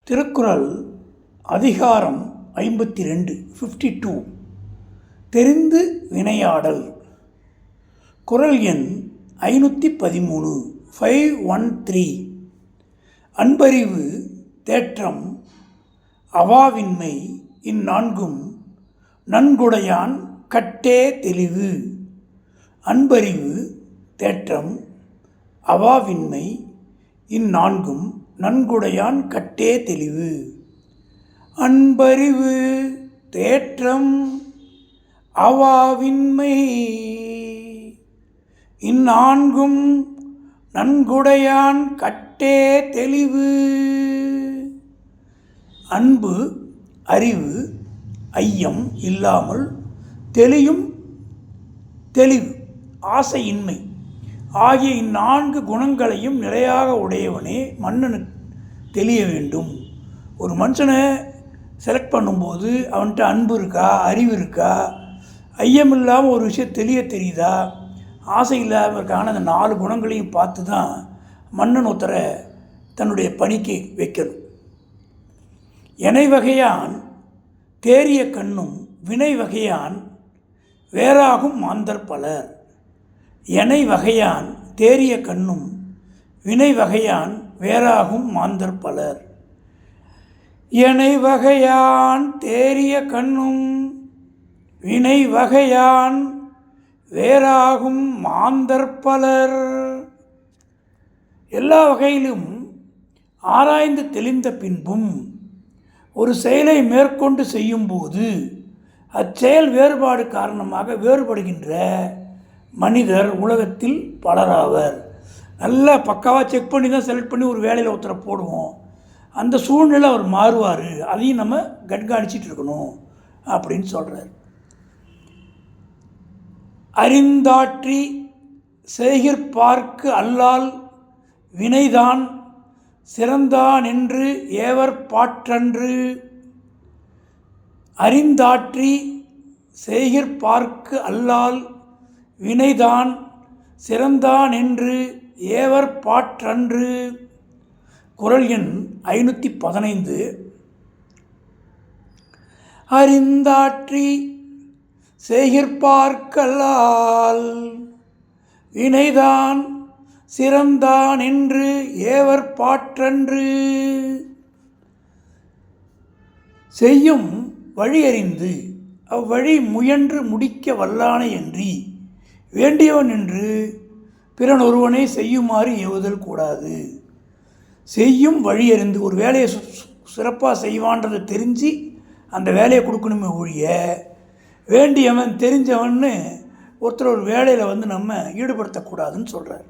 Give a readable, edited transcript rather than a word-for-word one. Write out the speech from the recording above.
திருக்குறள் அதிகாரம் 52 52 தெரிந்து வினையாடல். குறள் எண் 513 513. அன்பறிவு தேற்றம் அவாவின்மை இந்நான்கும் நன்குடையான் கட்டே தெளிவு. அன்பறிவு தேற்றம் அவாவின்மை இந்நான்கும் நன்குடையான் கட்டே தெளிவு. அன்பறிவு தேற்றம் அவாவின்மை இந்நான்கும் நன்குடையான் கட்டே தெளிவு. அன்பு, அறிவு, ஐயம் இல்லாமல் தெளியும் தெளிவு, ஆசையின்மை ஆகிய இந்நான்கு குணங்களையும் நிலையாக உடையவனே மன்னனுக்கு தெளிய வேண்டும். ஒரு மனுஷனை செலக்ட் பண்ணும்போது அவன்கிட்ட அன்பு இருக்கா, அறிவு இருக்கா, ஐயம் இல்லாமல் ஒரு விஷயம் தெரியுதா, ஆசை இல்லாமல் இருக்கான அந்த 4 குணங்களையும் பார்த்து தான் மன்னன் ஒருத்தரை தன்னுடைய பணிக்கு வைக்கணும். எனை வகையான் தேறிய கண்ணும் வினை வகையான் வேறாகும் மாந்தர் பலர். எனை வகையான் தேறிய கண்ணும் வினை வகையான் வேறாகும் மாந்தர் பலர். எனை வகையான் தேறிய கண்ணும் வினை வகையான் வேறாகும் மாந்தர் பலர். எல்லா வகையிலும் ஆராய்ந்து தெளிந்த பின்பும் ஒரு செயலை மேற்கொண்டு செய்யும்போது அச்செயல் வேறுபாடு காரணமாக வேறுபடுகின்ற மனிதர் உலகத்தில் பலராவர். நல்லா பக்காவாக செக் பண்ணி தான் செலக்ட் பண்ணி ஒரு வேலையில் ஒருத்தரை போடுவோம். அந்த சூழ்நிலை அவர் மாறுவார், அதையும் நம்ம கண்காணிச்சிட்டு இருக்கணும் அப்படின்னு சொல்கிறார். அறிந்தாற்றி செய்கிற்பார்க்கு அல்லால் வினைதான் சிறந்தான் என்று ஏவர் பாற்றன்று. அறிந்தாற்றி செய்கிற்பார்க்கு அல்லால் வினைதான் சிறந்தான் என்று ஏவர் பாற்றன்று. குறள் எண் 515. அறிந்தாற்றி செய்கிற்பார்க்கல்லால் வினைதான் சிறந்தான் என்று ஏவர் பாற்றன்று. செய்யும் வழியறிந்து அவ்வழி முயன்று முடிக்க வல்லானை அன்றி வேண்டியவன் என்று பிறன் ஒருவனை செய்யுமாறு ஏவுதல் கூடாது. செய்யும் வழியறிந்து ஒரு வேலையை சிறப்பாக செய்வான்றதை தெரிஞ்சு அந்த வேலையை கொடுக்கணுமே ஒழிய வேண்டியவன் தெரிஞ்சவன்னு ஒருத்தர் ஒரு வேலையில் நம்ம ஈடுபடுத்தக்கூடாதுன்னு சொல்கிறார்.